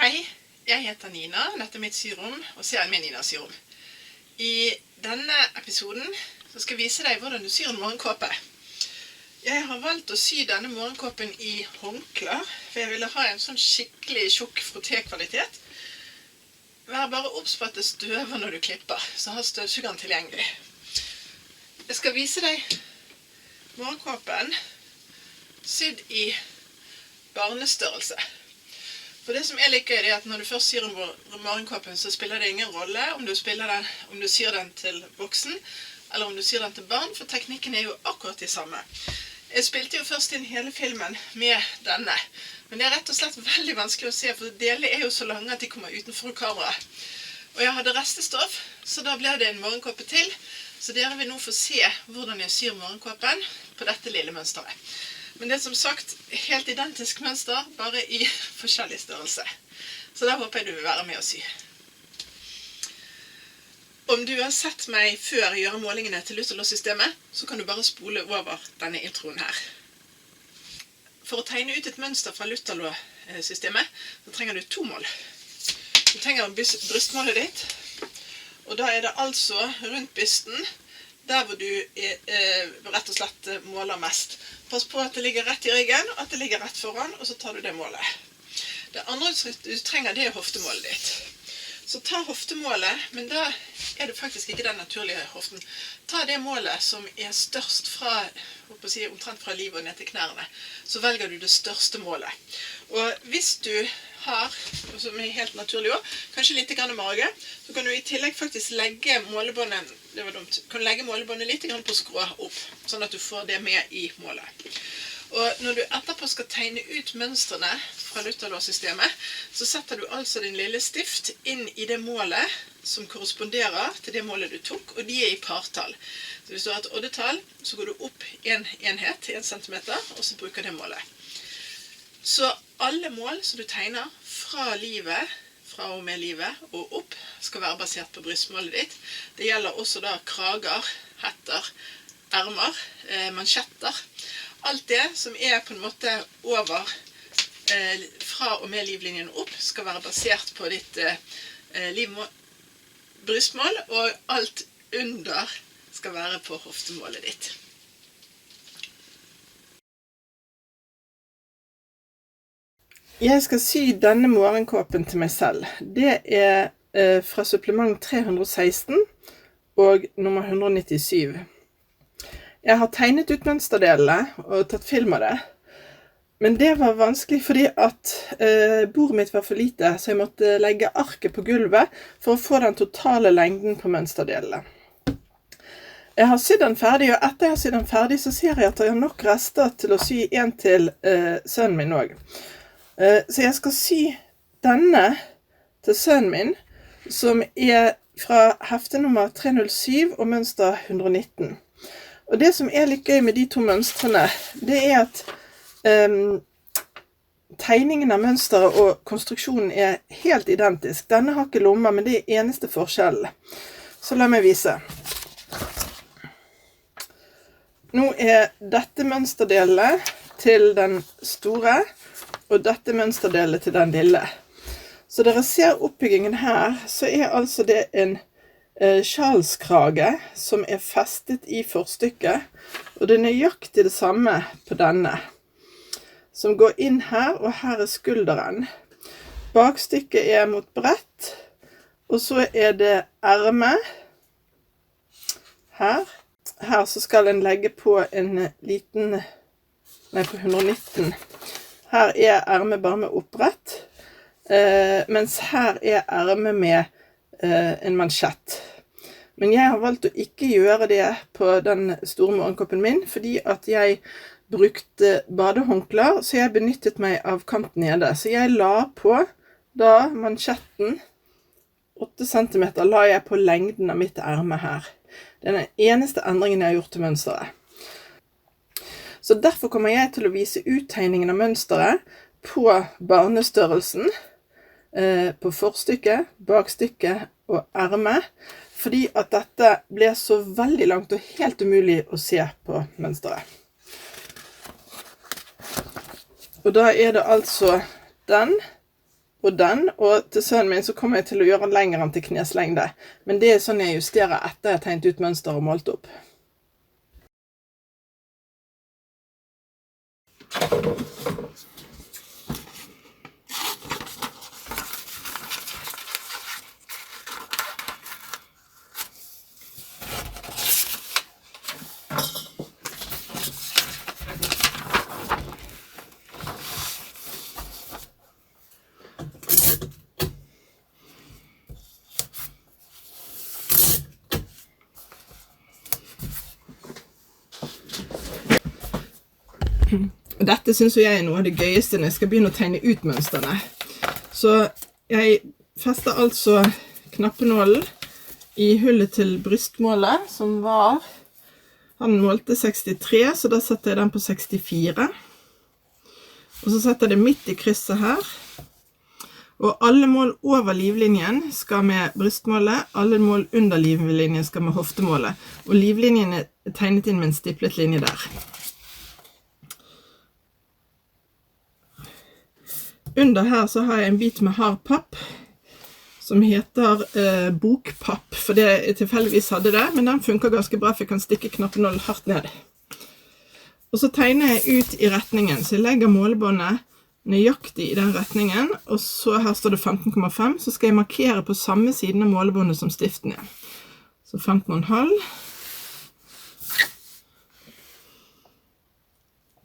Hei, jeg heter Nina, dette mitt syrom, og serien min Nina Syrom. I denne episoden så skal jeg vise deg hvordan du syr en morgenkåpe. Jeg har valgt å sy denne morgenkåpen i håndklær, for jeg ville ha en sånn skikkelig tjukk frotté-kvalitet. Vær bare obs på at det støver når du klipper, så ha støvsugeren tilgjengelig. Jeg skal vise deg morgenkåpen sydd i barnestørrelse. For det som er litt gøy er at når du først syr en morgenkåpen, så spiller det ingen rolle om du syr den til voksen, eller om du syr den til barn, for teknikken er jo akkurat de samme. Jeg spilte jo først inn hele filmen med denne, men det er rett og slett veldig vanskelig å se, for delene er jo så lange at de kommer utenfor kameraet. Og jeg hadde restestoff, så da ble det en morgenkåpe til, så dere vil nå få se hvordan jeg syr morgenkåpen på dette lille mønsteret. Men det er som sagt helt identisk mønster, bare i forskjellig størrelse. Så da håper jeg du vil være med å sy. Om du har sett meg før gjøre målingene til Lutherlås-systemet, så kan du bare spole over denne introen her. For å tegne ut et mønster fra Lutherlås-systemet, så trenger du 2 mål. Du trenger brystmålet ditt, og da er det altså rundt bysten, der hvor du rett og slett måler mest. Pass på at det ligger rett i ryggen, og at det ligger rett foran, og så tar du det målet. Det andre du trenger, det er hoftemålet ditt. Så ta hoftemålet, men da er det faktisk ikke den naturlige hoften. Ta det målet som er størst fra, omtrent fra livet og ned til knærne. Så velger du det største målet. Og hvis du har, som er helt naturlig også, kanskje litt grann mage, så kan du i tillegg faktisk legge målebåndet, det var dumt, kan legge målebåndet litt grann på skrå opp, sånn at du får det med i målet. Og når du etterpå skal tegne ut mønstrene fra Lutherlås-systemet, så setter du altså din lille stift inn i det målet som korresponderer til det målet du tok, og de er i partall. Så hvis du har et oddetall, så går du opp en enhet, 1 centimeter, og så bruker det målet. Så alle mål som du tegner fra og med livet og opp, skal være basert på brystmålet ditt. Det gjelder også da krager, hetter, ermer, mansjetter. Alt det som er på en måte over fra og med livlinjen opp, skal være basert på ditt brystmål, og alt under skal være på hoftemålet ditt. Jeg skal sy denne morgenkåpen til meg selv. Det er fra supplement 316 og nummer 197. Jeg har tegnet ut mønsterdelene og tatt film av det. Men det var vanskelig fordi at bordet mitt var for lite, så jeg måtte legge arket på gulvet for å få den totale lengden på mønsterdelene. Jeg har sydd den ferdig, og etter jeg har sydd den ferdig, så ser jeg at jeg har nok rester til å sy en til sønnen min også. Så jeg skal sy denne til sønnen min, som er fra hefte nummer 307 og mønster 119. Og det som er litt gøy med de 2 mønstrene, det er at tegningen av mønsteret og konstruksjonen er helt identisk. Denne har ikke lommer, men det er eneste forskjellen. Så la meg vise. Nå er dette mønsterdelet til den store, og dette mønsterdelet til den lille. Så dere ser oppbyggingen her, så er altså det en sjalskrage som er festet i forstykket, og det er nøyaktig det samme på denne, som går inn her, og her er skulderen. Bakstykket er mot brett, og så er det erme her. Her så skal en legge på en liten, på 119. Her er ermet bare med opprett, mens her er ermet med en mansjett. Men jeg har valgt å ikke gjøre det på den store morgenkåpen min, fordi at jeg brukte badehåndklær, så jeg benyttet meg av kanten nede. Så jeg la på da mansjetten, 8 cm la jeg på lengden av mitt erme her. Det er den eneste endringen jeg har gjort til mønsteret. Så derfor kommer jeg til å vise uttegningen av mønsteret på barnestørrelsen, på forstykket, bakstykket og erme, fordi at dette ble så veldig langt og helt umulig å se på mønsteret. Og da er det altså den og den, og til sønnen min så kommer jeg til å gjøre den lenger enn til kneslengde. Men det sånn jeg justerer etter jeg har tegnet ut mønster og målt opp. Dette synes jeg er noe av det gøyeste når jeg skal begynne å tegne ut mønsterne. Så jeg fester altså knappenålen i hullet til brystmålet, som var, han målte 63, så da setter jeg den på 64. Og så setter jeg det midt i krysset her. Og alle mål over livlinjen skal med brystmålet, alle mål under livlinjen skal med hoftemålet. Og livlinjen er tegnet inn med en stiplet linje der. Under her så har jeg en bit med hard papp, som heter bokpapp, for det jeg tilfeldigvis hadde det, men den funker ganske bra, for jeg kan stikke knappenålen hardt ned. Og så tegner jeg ut i retningen, så jeg legger målebåndet nøyaktig i den retningen, og så her står det 15,5, så skal jeg markere på samme siden av målebåndet som stiften er. Så 15,5.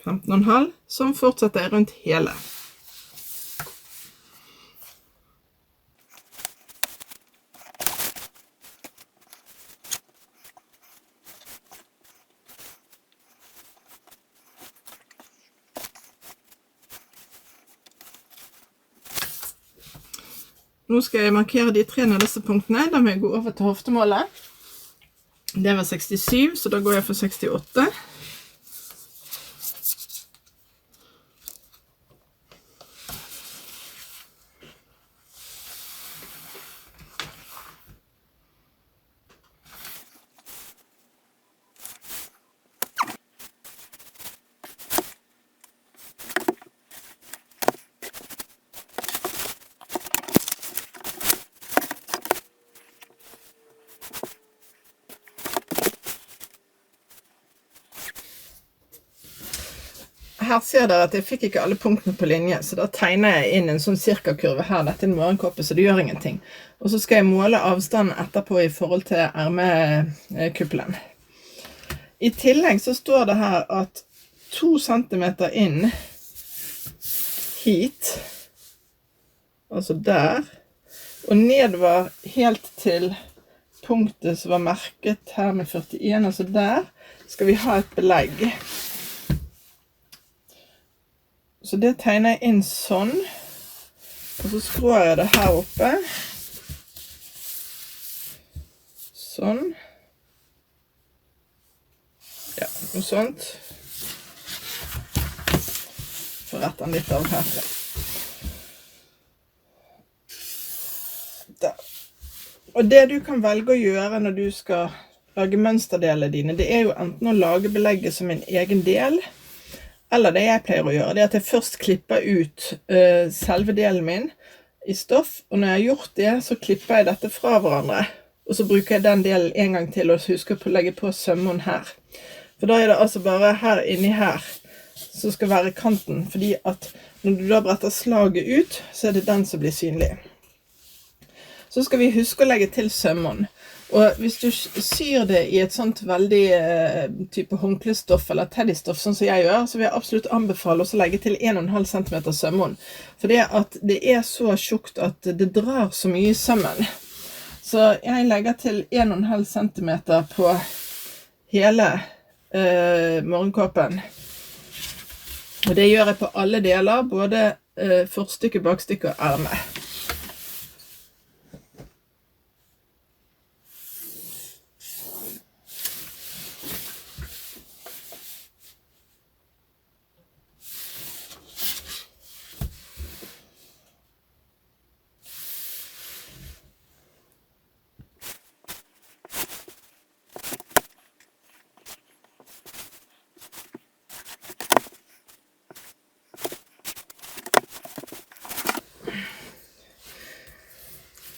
15,5, som fortsetter jeg rundt hele. Nå skal jeg markere de 3 nederste punktene, da må jeg gå over til hoftemålet. Det var 67, så da går jeg for 68. Her ser dere at jeg fikk ikke alle punktene på linje, så da tegner jeg inn en sånn cirkakurve her. Dette er en morgenkoppe, så det gjør ingenting. Og så skal jeg måle avstanden etterpå i forhold til ermekuppelen. I tillegg så står det her at 2 centimeter inn hit, altså der, og nedover helt til punktet som var merket her med 41, altså der, skal vi ha et belegg. Så det tegner jeg inn sånn, og så skrår jeg det her oppe. Sånn. Ja, noe sånt. For rett den litt av her. Der. Og det du kan velge å gjøre når du skal lage mønsterdelene dine, det er jo enten å lage belegget som en egen del, eller det jeg pleier å gjøre, det er at jeg først klipper ut selve delen min i stoff, og når jeg har gjort det, så klipper jeg dette fra hverandre, og så bruker jeg den delen en gang til, og så husker jeg på å legge på sømmen her. For da er det altså bare her inni her, som skal være kanten, fordi at når du da bretter slaget ut, så er det den som blir synlig. Så skal vi huske å legge til sømmen. Og hvis du syr det i et sånt veldig type håndklestoff eller teddystoff, sånn som jeg gjør, så vil jeg absolutt anbefale å legge til 1,5 cm sømmen. For det er så tjukt at det drar så mye i sømmen. Så jeg legger til 1,5 cm på hele morgenkåpen. Og det gjør jeg på alle deler, både forstykke, bakstykke og erme.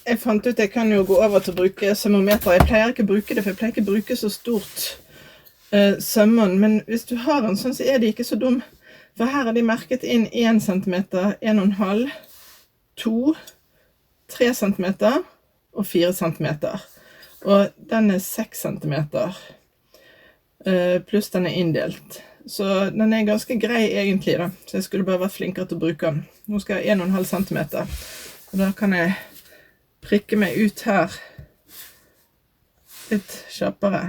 jeg fant ut jeg kan jo gå over til å bruke sømmometer. Jeg pleier ikke å bruke det, for jeg pleier ikke å bruke så stort sømmon. Men hvis du har en sånn, så er de ikke så dum. For her har de merket inn 1 centimeter, 1,5, 2, 3 centimeter og 4 centimeter. Og den er 6 centimeter, pluss den er inndelt. Så den er ganske grei egentlig da, så jeg skulle bare vært flinkere til å bruke den. Nå skal jeg ha 1,5 centimeter, og da kan jeg prikke meg ut her litt kjappere.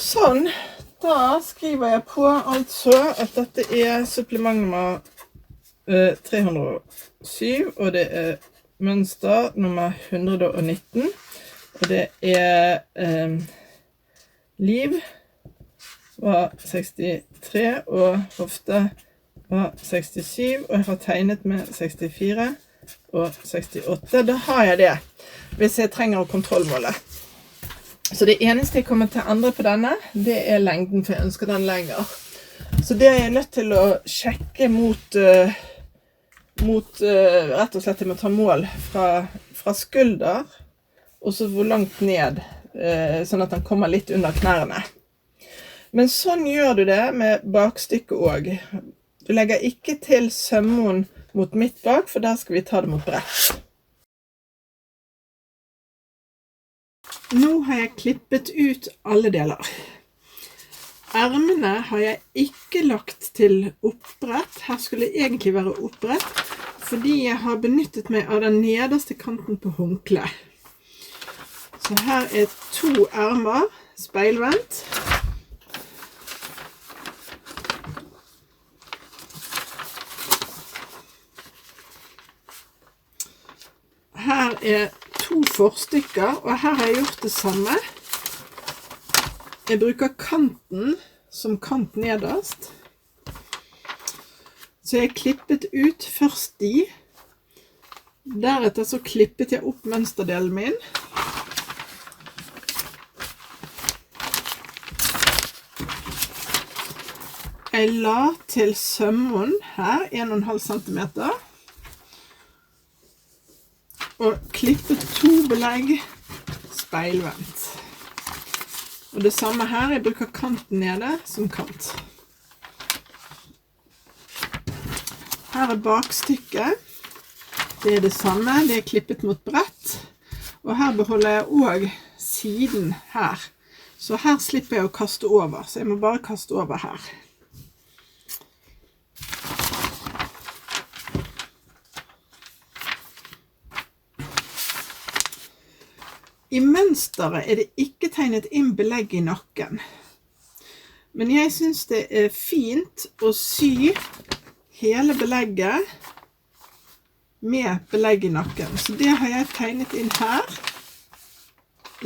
Sånn, da skriver jeg på altså at dette er supplement nummer 307, og det er mønster nummer 119, og det er liv var 63, og hofte var 67, og jeg har tegnet med 64 og 68. Da har jeg det, hvis jeg trenger å kontrollmåle. Så det eneste jeg kommer til å endre på denne, det er lengden, for jeg ønsker den lenger. Så det er jeg nødt til å sjekke mot rett og slett jeg må ta mål fra skulder, og så hvor langt ned, sånn at den kommer litt under knærne. Men sånn gjør du det med bakstykket også. Du legger ikke til sømmon mot midt bak, for der skal vi ta det mot brett. Nå har jeg klippet ut alle deler. Ermene har jeg ikke lagt til oppbrett. Her skulle det egentlig være oppbrett, fordi jeg har benyttet meg av den nederste kanten på håndkle. Så her er 2 ermer, speilvendt. Her er 2 forstykker, og her har jeg gjort det samme. Jeg bruker kanten som kant nederst. Så jeg klippet ut først de. Deretter så klippet jeg opp mønsterdelen min. Jeg la til sømmon her, 1,5 centimeter. Og klippet 2 belegg speilvendt. Og det samme her, jeg bruker kanten nede som kant. Her er bakstykket. Det er det samme, det er klippet mot brett. Og her beholder jeg også siden her. Så her slipper jeg å kaste over, så jeg må bare kaste over her. I mønsteret er det ikke tegnet inn belegg i nakken. Men jeg synes det er fint å sy hele belegget med belegg i nakken. Så det har jeg tegnet inn her.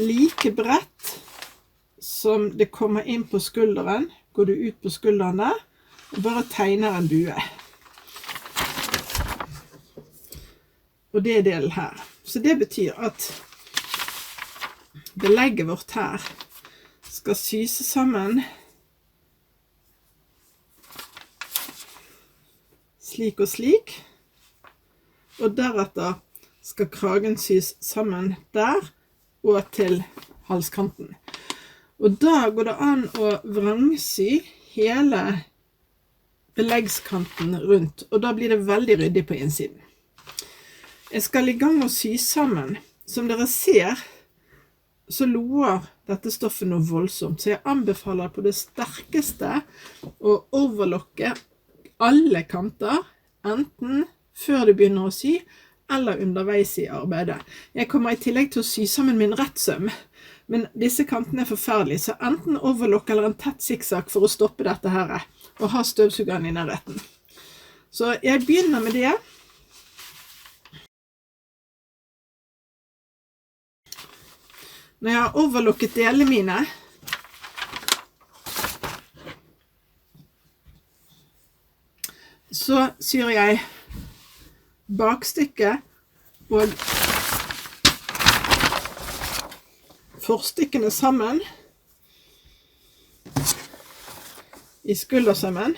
Like bredt som det kommer inn på skulderen. Går du ut på skuldrene og bare tegner en bue. Og det er delen her. Så det betyr at belegget vårt her skal sys sammen slik og slik, og deretter skal kragen sys sammen der og til halskanten. Og da går det an å vrangsy hele beleggskanten rundt, og da blir det veldig ryddig på innsiden. Jeg skal i gang med å sy sammen. Som dere ser, så loer dette stoffet noe voldsomt, så jeg anbefaler på det sterkeste å overlokke alle kanter, enten før du begynner å sy, eller underveis i arbeidet. Jeg kommer i tillegg til å sy sammen min rettsøm, men disse kantene er forferdelige, så enten overlokk eller en tett sikksakk for å stoppe dette her, og ha støvsugeren i nærheten. Så jeg begynner med det. Når jeg har overlukket delene mine, så syr jeg bakstykket og forstykkene sammen i skuldersømmen.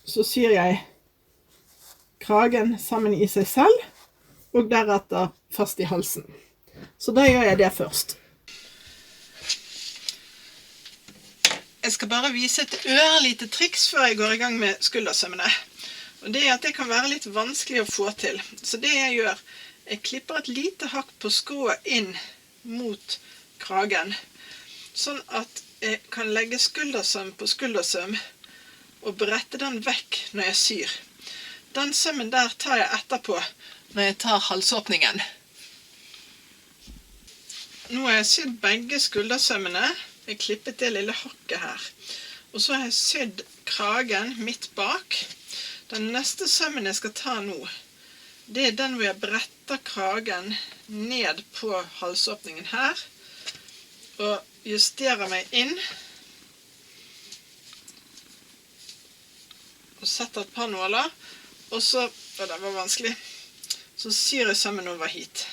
Så syr jeg kragen sammen i seg selv, og deretter fast i halsen. Så da gjør jeg det først. Jeg skal bare vise et ørlite triks før jeg går i gang med skuldersømmene. Og det er at det kan være litt vanskelig å få til. Så det jeg gjør, jeg klipper et lite hakk på skrået inn mot kragen, sånn at jeg kan legge skuldersøm på skuldersøm og brette den vekk når jeg syr. Den sømmen der tar jeg etterpå når jeg tar halsåpningen. Nå har jeg sydd begge skuldersømmene. Jeg klippet det lille hakket her. Og så har jeg sydd kragen midt bak. Den neste sømmen jeg skal ta nå, det er den hvor jeg bretter kragen ned på halsåpningen her, og justerer meg inn, og setter et par nåler, og så, det var vanskelig, så syr jeg sømmen over hit.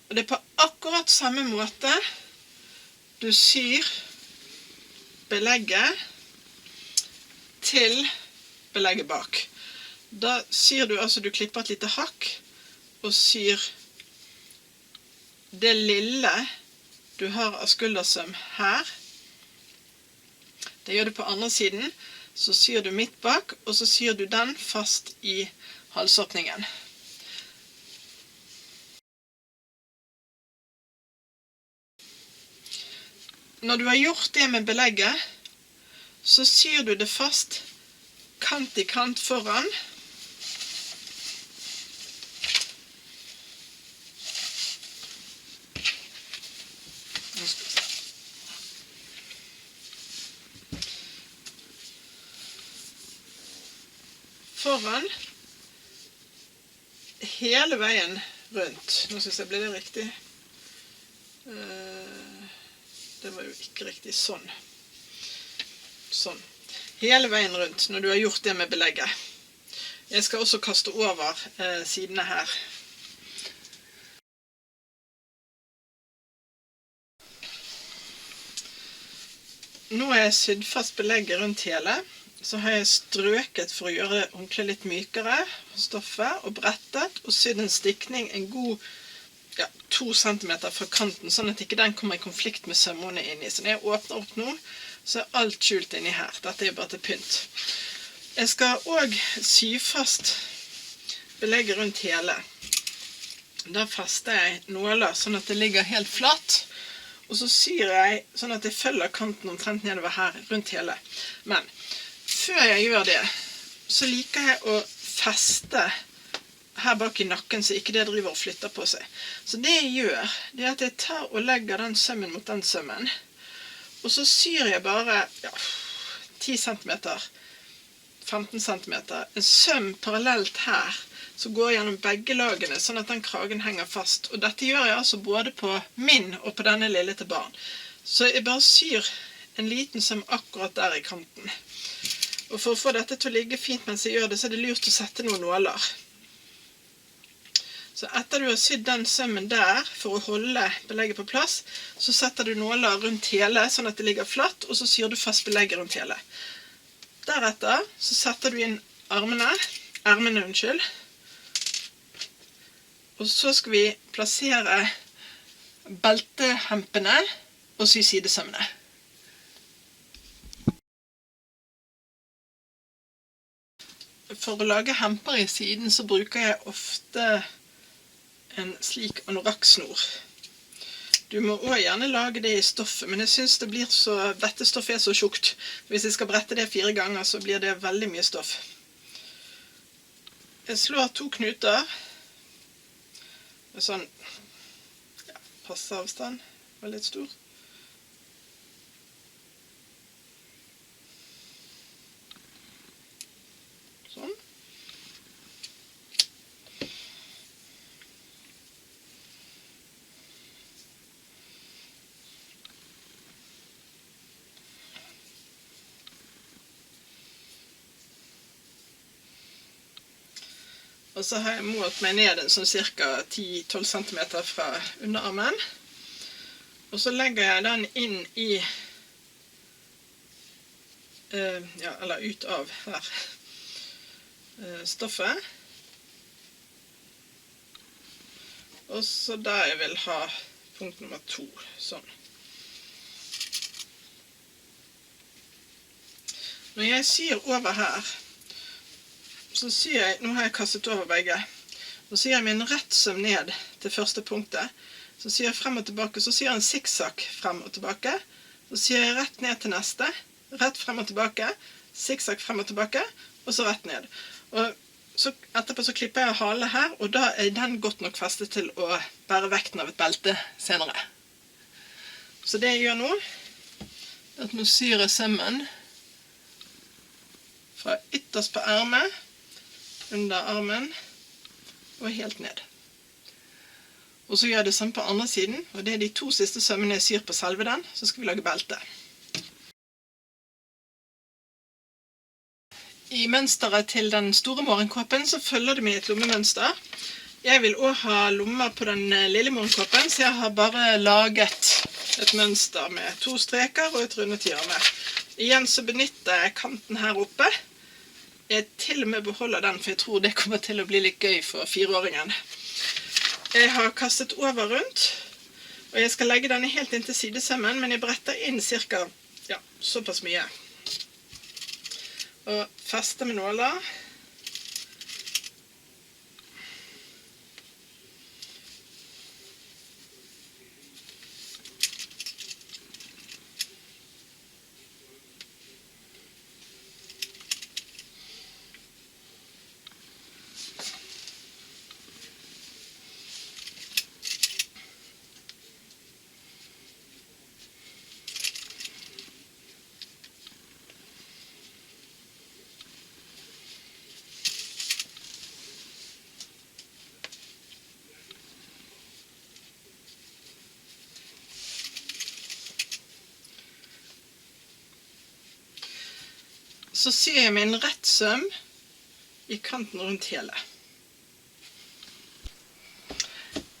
Og det er på akkurat samme måte du syr belegget til belegget bak. Da syr du, altså du klipper et lite hakk, og syr det lille du har av skuldersøm her. Det gjør du på andre siden, så syr du midt bak, og så syr du den fast i halsåpningen. Når du har gjort det med belegget, så syr du det fast kant i kant foran. Foran hele veien rundt. Nå synes jeg ble det riktig. Det var jo ikke riktig sånn. Sånn. Hele veien rundt når du har gjort det med belegget. Jeg skal også kaste over sidene her. Nå har jeg sydd fast belegget rundt hele. Så har jeg strøket for å gjøre håndkleet litt mykere stoffet, og brettet, og sydd en stikning en god 2 centimeter fra kanten, sånn at ikke den kommer i konflikt med sømmene inni. Så når jeg åpner opp nå, så er alt skjult inni her. Dette er jo bare til pynt. Jeg skal også sy fast belegget rundt hele. Da fester jeg nåler sånn at det ligger helt flatt, og så syr jeg sånn at jeg følger kanten omtrent nedover her rundt hele. Men før jeg gjør det, så liker jeg å feste her bak i nakken, så ikke det driver og flytter på seg. Så det jeg gjør, det er at jeg tar og legger den sømmen mot den sømmen, og så syr jeg bare 10 cm, 15 cm, en søm parallelt her, så går jeg gjennom begge lagene, sånn at den kragen henger fast. Og dette gjør jeg altså både på min og på denne lille til barn. Så jeg bare syr en liten søm akkurat der i kanten. Og for å få dette til å ligge fint mens jeg gjør det, så er det lurt å sette noen nåler. Så etter du har sydd den sømmen der, for å holde belegget på plass, så setter du nåler rundt hele, sånn at det ligger flatt, og så syr du fast belegget rundt hele. Deretter så setter du inn ermene, og så skal vi plassere beltehempene og sy sidesømmene. For å lage hemper i siden så bruker jeg ofte en slik anorakksnor. Du må også gjerne lage det i stoffet, men jeg synes det blir så, dette stoffet er så tjukt. Hvis jeg skal brette det 4 ganger, så blir det veldig mye stoff. Jeg slår 2 knuter, med sånn, passe avstand, var litt stor. Sånn. Og så har jeg målt meg ned en sånn cirka 10-12 cm fra underarmen. Og så legger jeg den inn i, eller ut av her, stoffet. Og så der jeg vil ha punkt nummer 2, sånn. Når jeg syr over her, så syr jeg, nå har jeg kastet over begge, så syr jeg min rett søm ned til første punktet, så syr jeg frem og tilbake, så syr jeg en zigzag frem og tilbake, så syr jeg rett ned til neste, rett frem og tilbake, zigzag frem og tilbake, og så rett ned. Og så etterpå så klipper jeg halen her, og da er den godt nok festet til å bære vekten av et belte senere. Så det jeg gjør nå, er at nå syr jeg sømmen fra ytterst på ermet, under armen og helt ned. Og så gjør jeg det samme på andre siden, og det er de 2 siste sømmene jeg syr på selve den, så skal vi lage belte. I mønsteret til den store morgenkåpen så følger det med et lommemønster. Jeg vil også ha lommer på den lille morgenkåpen, så jeg har bare laget et mønster med 2 streker og et rundet hjørne. Igjen så benytter jeg kanten her oppe. Jeg til og med beholder den, for jeg tror det kommer til å bli litt gøy for 4-åringen. Jeg har kastet over rundt, og jeg skal legge denne helt inn til sidesømmen, men jeg bretter inn cirka, såpass mye. Og fester med nåler. Så syr jeg min rett søm i kanten rundt hele.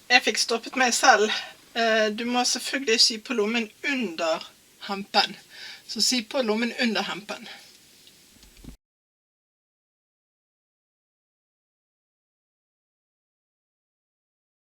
Jeg fikk stoppet meg selv. Du må selvfølgelig sy på lommen under hempen. Så sy på lommen under hempen.